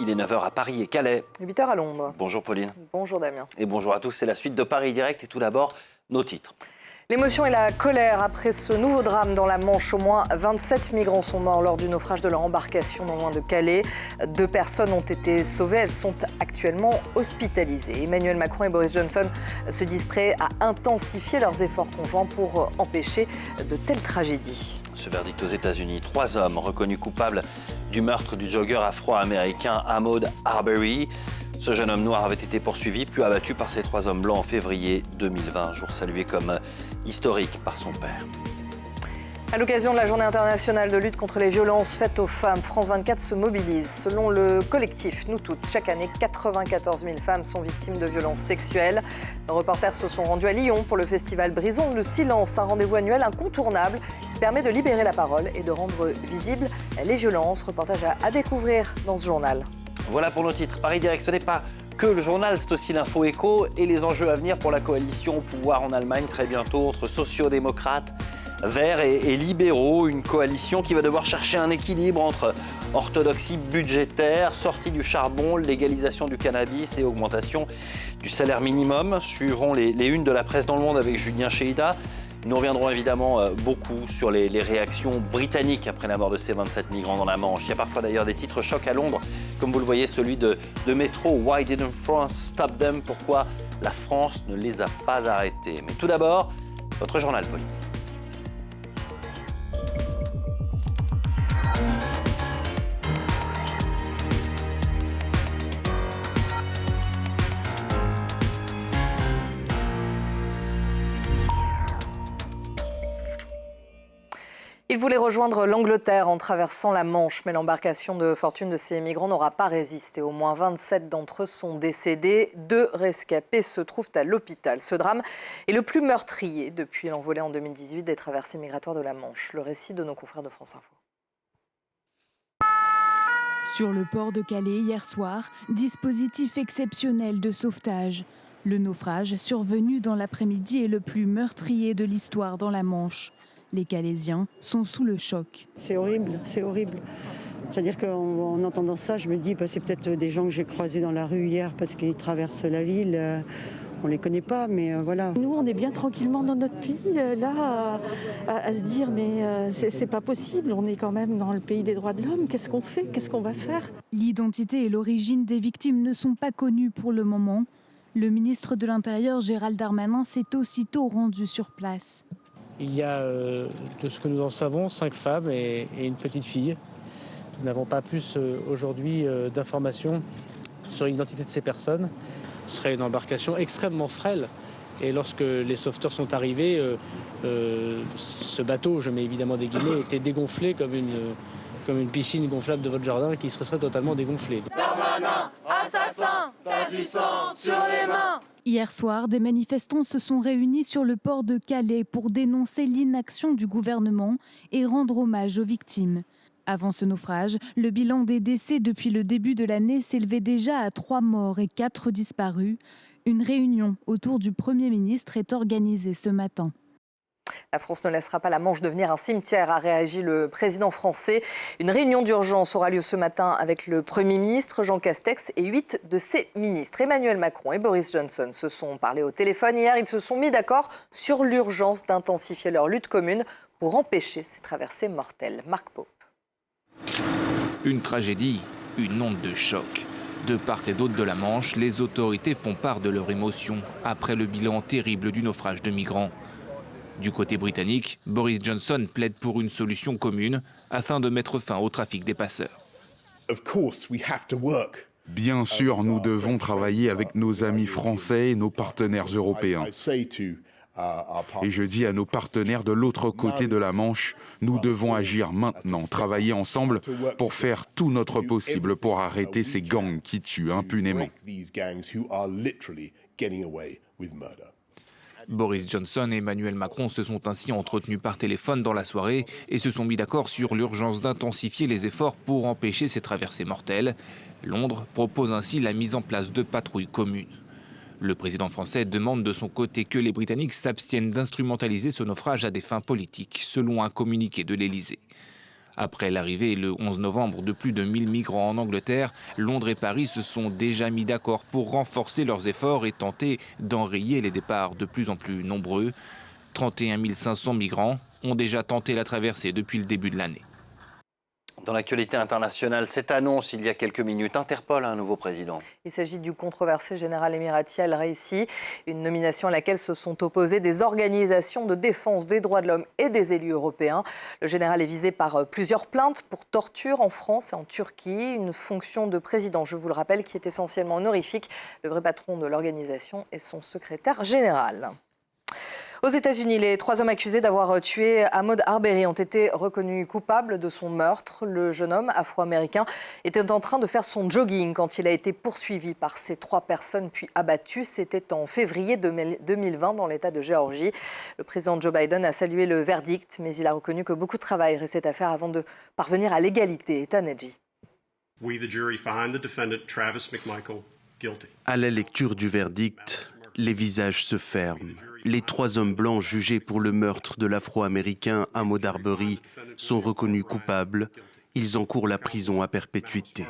Il est 9h à Paris et Calais. 8h à Londres. Bonjour Pauline. Bonjour Damien. Et bonjour à tous, c'est la suite de Paris Direct et tout d'abord, nos titres. L'émotion et la colère après ce nouveau drame dans la Manche. Au moins 27 migrants sont morts lors du naufrage de leur embarcation non loin de Calais. 2 personnes ont été sauvées, elles sont actuellement hospitalisées. Emmanuel Macron et Boris Johnson se disent prêts à intensifier leurs efforts conjoints pour empêcher de telles tragédies. Ce verdict aux États-Unis, 3 hommes reconnus coupables du meurtre du jogger afro-américain Ahmaud Arbery. Ce jeune homme noir avait été poursuivi puis abattu par ces 3 hommes blancs en février 2020, jour salué comme historique par son père. À l'occasion de la Journée internationale de lutte contre les violences faites aux femmes, France 24 se mobilise. Selon le collectif Nous Toutes, chaque année, 94 000 femmes sont victimes de violences sexuelles. Nos reporters se sont rendus à Lyon pour le festival Brisons le silence, un rendez-vous annuel incontournable qui permet de libérer la parole et de rendre visibles les violences. Reportage à découvrir dans ce journal. Voilà pour nos titres. Paris Direct, ce n'est pas que le journal, c'est aussi l'info écho et les enjeux à venir pour la coalition au pouvoir en Allemagne très bientôt entre sociodémocrates, verts et libéraux. Une coalition qui va devoir chercher un équilibre entre orthodoxie budgétaire, sortie du charbon, légalisation du cannabis et augmentation du salaire minimum. Suivront les unes de la presse dans le monde avec Julien Cheida. Nous reviendrons évidemment beaucoup sur les réactions britanniques après la mort de ces 27 migrants dans la Manche. Il y a parfois d'ailleurs des titres chocs à Londres, comme vous le voyez, celui de Métro. Why didn't France stop them? Pourquoi la France ne les a pas arrêtés? Mais tout d'abord, votre journal, Pauline. Ils voulaient rejoindre l'Angleterre en traversant la Manche, mais l'embarcation de fortune de ces migrants n'aura pas résisté. Au moins 27 d'entre eux sont décédés. 2 rescapés se trouvent à l'hôpital. Ce drame est le plus meurtrier depuis l'envolée en 2018 des traversées migratoires de la Manche. Le récit de nos confrères de France Info. Sur le port de Calais hier soir, dispositif exceptionnel de sauvetage. Le naufrage survenu dans l'après-midi est le plus meurtrier de l'histoire dans la Manche. Les Calaisiens sont sous le choc. C'est horrible, c'est horrible. C'est-à-dire qu'en entendant ça, je me dis, c'est peut-être des gens que j'ai croisés dans la rue hier parce qu'ils traversent la ville. On ne les connaît pas, mais voilà. Nous, on est bien tranquillement dans notre lit, là, à se dire, mais c'est pas possible. On est quand même dans le pays des droits de l'homme. Qu'est-ce qu'on fait? Qu'est-ce qu'on va faire? L'identité et l'origine des victimes ne sont pas connues pour le moment. Le ministre de l'Intérieur, Gérald Darmanin, s'est aussitôt rendu sur place. Il y a, de ce que nous en savons, 5 femmes et une petite fille. Nous n'avons pas plus aujourd'hui d'informations sur l'identité de ces personnes. Ce serait une embarcation extrêmement frêle. Et lorsque les sauveteurs sont arrivés, ce bateau, je mets évidemment des guillemets, était dégonflé comme une piscine gonflable de votre jardin qui serait totalement dégonflée. Darmanin, assassin, t'as du sang sur les mains. Hier soir, des manifestants se sont réunis sur le port de Calais pour dénoncer l'inaction du gouvernement et rendre hommage aux victimes. Avant ce naufrage, le bilan des décès depuis le début de l'année s'élevait déjà à 3 morts et 4 disparus. Une réunion autour du Premier ministre est organisée ce matin. La France ne laissera pas la Manche devenir un cimetière, a réagi le président français. Une réunion d'urgence aura lieu ce matin avec le Premier ministre Jean Castex et 8 de ses ministres. Emmanuel Macron et Boris Johnson se sont parlé au téléphone. Hier, ils se sont mis d'accord sur l'urgence d'intensifier leur lutte commune pour empêcher ces traversées mortelles. Marc Pope. Une tragédie, une onde de choc. De part et d'autre de la Manche, les autorités font part de leur émotion après le bilan terrible du naufrage de migrants. Du côté britannique, Boris Johnson plaide pour une solution commune afin de mettre fin au trafic des passeurs. Bien sûr, nous devons travailler avec nos amis français et nos partenaires européens. Et je dis à nos partenaires de l'autre côté de la Manche, nous devons agir maintenant, travailler ensemble pour faire tout notre possible pour arrêter ces gangs qui tuent impunément. Boris Johnson et Emmanuel Macron se sont ainsi entretenus par téléphone dans la soirée et se sont mis d'accord sur l'urgence d'intensifier les efforts pour empêcher ces traversées mortelles. Londres propose ainsi la mise en place de patrouilles communes. Le président français demande de son côté que les Britanniques s'abstiennent d'instrumentaliser ce naufrage à des fins politiques, selon un communiqué de l'Élysée. Après l'arrivée le 11 novembre de plus de 1000 migrants en Angleterre, Londres et Paris se sont déjà mis d'accord pour renforcer leurs efforts et tenter d'enrayer les départs de plus en plus nombreux. 31 500 migrants ont déjà tenté la traversée depuis le début de l'année. Dans l'actualité internationale, cette annonce il y a quelques minutes interpelle un nouveau président. Il s'agit du controversé général émirati Al-Raisi, une nomination à laquelle se sont opposées des organisations de défense des droits de l'homme et des élus européens. Le général est visé par plusieurs plaintes pour torture en France et en Turquie. Une fonction de président, je vous le rappelle, qui est essentiellement honorifique. Le vrai patron de l'organisation est son secrétaire général. Aux États-Unis, les 3 hommes accusés d'avoir tué Ahmaud Arbery ont été reconnus coupables de son meurtre. Le jeune homme afro-américain était en train de faire son jogging quand il a été poursuivi par ces 3 personnes puis abattu. C'était en février 2020 dans l'État de Géorgie. Le président Joe Biden a salué le verdict, mais il a reconnu que beaucoup de travail restait à faire avant de parvenir à l'égalité. Taneji. À la lecture du verdict, les visages se ferment. Les 3 hommes blancs jugés pour le meurtre de l'Afro-Américain Ahmaud Arbery sont reconnus coupables. Ils encourent la prison à perpétuité.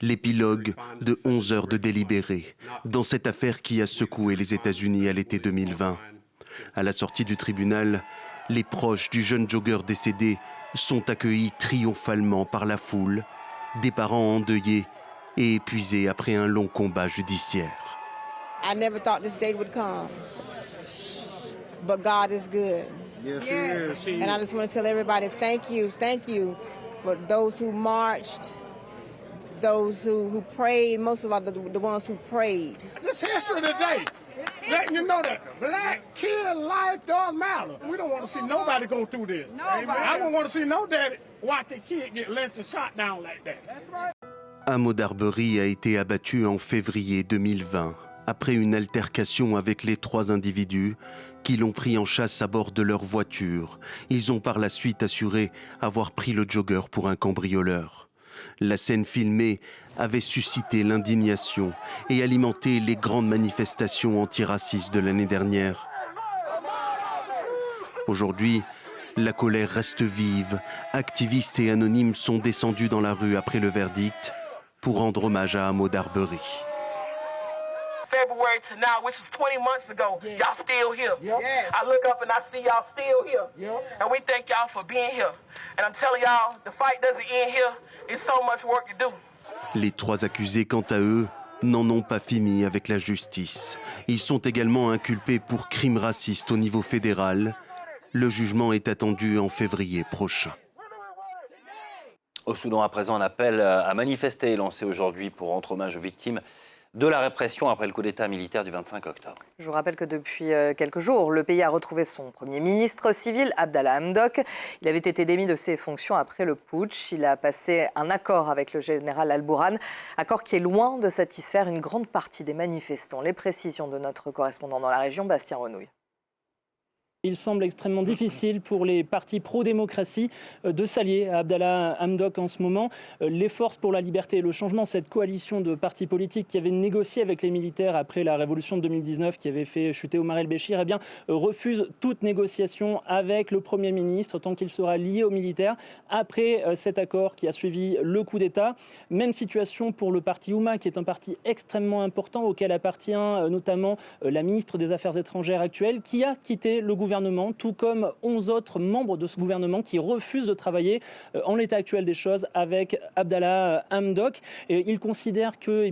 L'épilogue de 11 heures de délibéré dans cette affaire qui a secoué les États-Unis à l'été 2020. À la sortie du tribunal, les proches du jeune jogger décédé sont accueillis triomphalement par la foule, des parents endeuillés et épuisés après un long combat judiciaire. I never thought this day would come. But God is good. Yes, He is. And I just want to tell everybody thank you for those who marched, those who prayed, most of all the ones who prayed. This history today, letting you know that black kid life does matter. We don't want to see nobody go through this. I don't want to see no daddy watch their kid get less than shot down like that. Ahmaud Arbery a été abattu en février 2020. Après une altercation avec les 3 individus qui l'ont pris en chasse à bord de leur voiture. Ils ont par la suite assuré avoir pris le jogger pour un cambrioleur. La scène filmée avait suscité l'indignation et alimenté les grandes manifestations antiracistes de l'année dernière. Aujourd'hui, la colère reste vive. Activistes et anonymes sont descendus dans la rue après le verdict pour rendre hommage à Ahmaud Arbery. February to now, which was 20 months ago, y'all still here. I look up and I see y'all still here. And we thank y'all for being here. And I'm telling y'all, the fight doesn't end here. There's so much work to do. Les 3 accusés, quant à eux, n'en ont pas fini avec la justice. Ils sont également inculpés pour crimes racistes au niveau fédéral. Le jugement est attendu en février prochain. Au Soudan, à présent, un appel à manifester est lancé aujourd'hui pour rendre hommage aux victimes de la répression après le coup d'État militaire du 25 octobre. Je vous rappelle que depuis quelques jours, le pays a retrouvé son premier ministre civil, Abdallah Hamdok. Il avait été démis de ses fonctions après le putsch. Il a passé un accord avec le général Al-Bourhan, accord qui est loin de satisfaire une grande partie des manifestants. Les précisions de notre correspondant dans la région, Bastien Renouille. Il semble extrêmement difficile pour les partis pro-démocratie de s'allier à Abdallah Hamdok en ce moment. Les Forces pour la liberté et le changement, cette coalition de partis politiques qui avait négocié avec les militaires après la révolution de 2019 qui avait fait chuter Omar el-Béchir, refuse toute négociation avec le Premier ministre tant qu'il sera lié aux militaires après cet accord qui a suivi le coup d'État. Même situation pour le parti Houma qui est un parti extrêmement important auquel appartient notamment la ministre des Affaires étrangères actuelle qui a quitté le gouvernement, tout comme 11 autres membres de ce gouvernement qui refusent de travailler en l'état actuel des choses avec Abdallah Hamdok. Et il considère que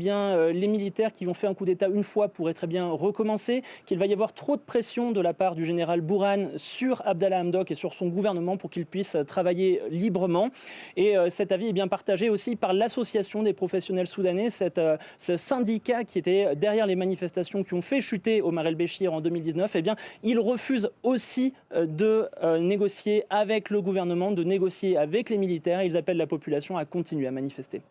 les militaires qui ont fait un coup d'État une fois pourraient très bien recommencer, qu'il va y avoir trop de pression de la part du général Bourhan sur Abdallah Hamdok et sur son gouvernement pour qu'il puisse travailler librement. Et cet avis est bien partagé aussi par l'association des professionnels soudanais, ce syndicat qui était derrière les manifestations qui ont fait chuter Omar el-Béchir en 2019. Il refuse aussi de négocier avec le gouvernement, de négocier avec les militaires. Ils appellent la population à continuer à manifester.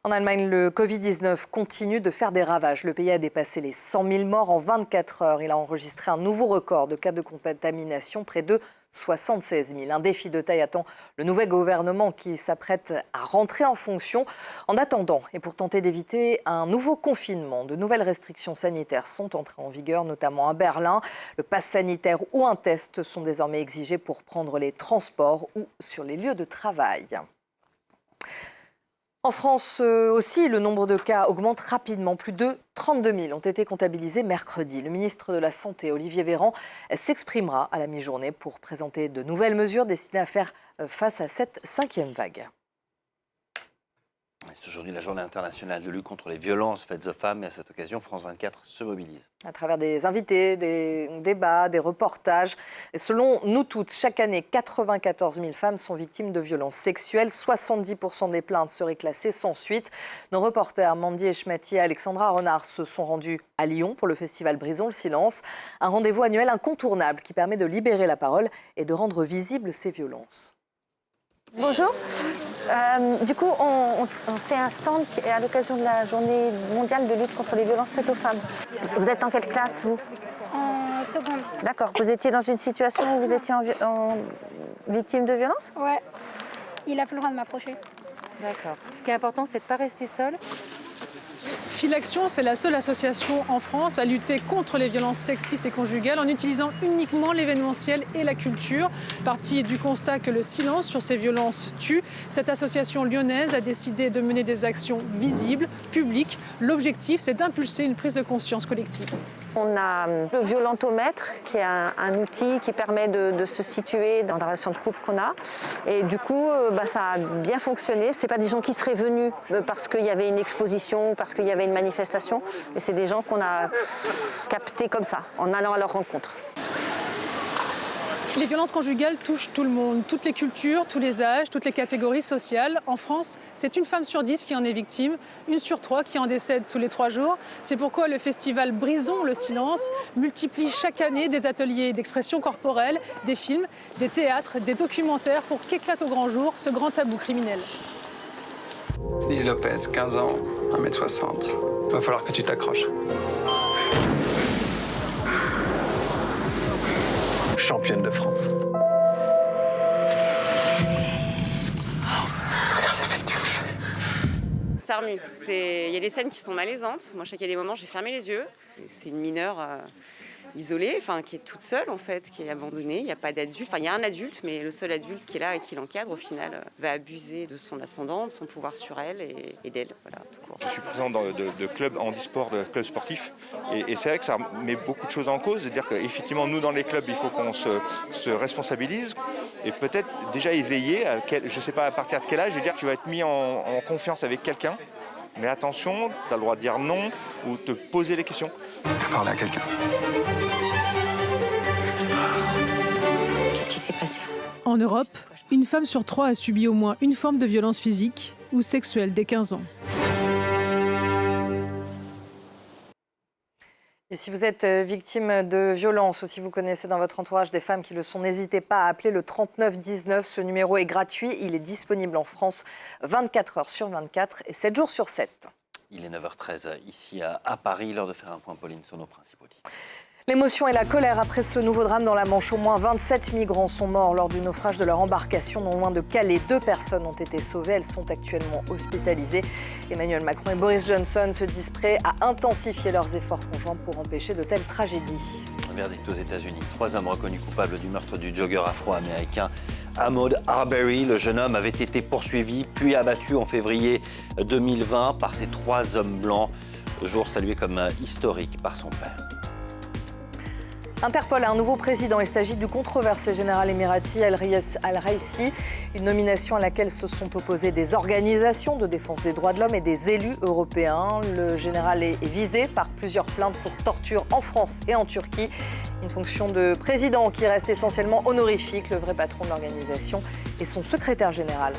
En Allemagne, le Covid-19 continue de faire des ravages. Le pays a dépassé les 100 000 morts en 24 heures. Il a enregistré un nouveau record de cas de contamination, près de 76 000. Un défi de taille attend le nouvel gouvernement qui s'apprête à rentrer en fonction. En attendant, et pour tenter d'éviter un nouveau confinement, de nouvelles restrictions sanitaires sont entrées en vigueur, notamment à Berlin. Le pass sanitaire ou un test sont désormais exigés pour prendre les transports ou sur les lieux de travail. En France aussi, le nombre de cas augmente rapidement. Plus de 32 000 ont été comptabilisés mercredi. Le ministre de la Santé, Olivier Véran, s'exprimera à la mi-journée pour présenter de nouvelles mesures destinées à faire face à cette 5e vague. C'est aujourd'hui la journée internationale de lutte contre les violences faites aux femmes et à cette occasion, France 24 se mobilise. À travers des invités, des débats, des reportages. Et selon Nous Toutes, chaque année, 94 000 femmes sont victimes de violences sexuelles. 70% des plaintes seraient classées sans suite. Nos reporters Mandy Echmati et Alexandra Renard se sont rendus à Lyon pour le festival Brisons le silence. Un rendez-vous annuel incontournable qui permet de libérer la parole et de rendre visibles ces violences. Bonjour. Du coup, c'est un stand qui est à l'occasion de la journée mondiale de lutte contre les violences faites aux femmes. Vous êtes en quelle classe, vous? En seconde. D'accord. Vous étiez dans une situation où vous étiez en victime de violence? Ouais. Il n'a plus le droit de m'approcher. D'accord. Ce qui est important, c'est de ne pas rester seul. Filaction, c'est la seule association en France à lutter contre les violences sexistes et conjugales en utilisant uniquement l'événementiel et la culture. Partie du constat que le silence sur ces violences tue, cette association lyonnaise a décidé de mener des actions visibles, publiques. L'objectif, c'est d'impulser une prise de conscience collective. On a le violentomètre, qui est un outil qui permet de se situer dans la relation de couple qu'on a. Et du coup, ça a bien fonctionné. Ce n'est pas des gens qui seraient venus parce qu'il y avait une exposition, parce qu'il y avait une manifestation. Mais c'est des gens qu'on a captés comme ça, en allant à leur rencontre. Les violences conjugales touchent tout le monde, toutes les cultures, tous les âges, toutes les catégories sociales. En France, c'est une femme sur 10 qui en est victime, 1 sur 3 qui en décède tous les 3 jours. C'est pourquoi le festival Brisons le silence multiplie chaque année des ateliers d'expression corporelle, des films, des théâtres, des documentaires pour qu'éclate au grand jour ce grand tabou criminel. Lise Lopez, 15 ans, 1m60. Va falloir que tu t'accroches. Championne de France. Regarde l'effet que tu me fais. Ça remue. Il y a des scènes qui sont malaisantes. Moi, je sais qu'il y a des moments, j'ai fermé les yeux. C'est une mineure isolée, qui est toute seule, en fait, qui est abandonnée. Il n'y a pas d'adulte. Il y a un adulte, mais le seul adulte qui est là et qui l'encadre, au final, va abuser de son ascendant, de son pouvoir sur elle et d'elle. Voilà, tout court. Je suis président de clubs handisport, de clubs sportifs. Et c'est vrai que ça met beaucoup de choses en cause. C'est-à-dire qu'effectivement, nous, dans les clubs, il faut qu'on se responsabilise et peut-être déjà éveiller, je ne sais pas à partir de quel âge, je veux dire, tu vas être mis en confiance avec quelqu'un. Mais attention, tu as le droit de dire non ou te poser les questions. Parler à quelqu'un. Qu'est-ce qui s'est passé? En Europe, une femme sur 3 a subi au moins une forme de violence physique ou sexuelle dès 15 ans. Et si vous êtes victime de violences ou si vous connaissez dans votre entourage des femmes qui le sont, n'hésitez pas à appeler le 3919. Ce numéro est gratuit. Il est disponible en France 24 heures sur 24 et 7 jours sur 7. Il est 9h13 ici à Paris, l'heure de faire un point, Pauline, sur nos principaux titres. L'émotion et la colère après ce nouveau drame dans la Manche. Au moins 27 migrants sont morts lors du naufrage de leur embarcation non loin de Calais. 2 personnes ont été sauvées. Elles sont actuellement hospitalisées. Emmanuel Macron et Boris Johnson se disent prêts à intensifier leurs efforts conjoints pour empêcher de telles tragédies. Un verdict aux États-Unis. 3 hommes reconnus coupables du meurtre du jogger afro-américain Ahmaud Arbery. Le jeune homme avait été poursuivi puis abattu en février 2020 par ces 3 hommes blancs. Jour salué comme historique par son père. Interpol a un nouveau président. Il s'agit du controversé général émirati Al-Raisi, une nomination à laquelle se sont opposées des organisations de défense des droits de l'homme et des élus européens. Le général est visé par plusieurs plaintes pour torture en France et en Turquie. Une fonction de président qui reste essentiellement honorifique. Le vrai patron de l'organisation est son secrétaire général.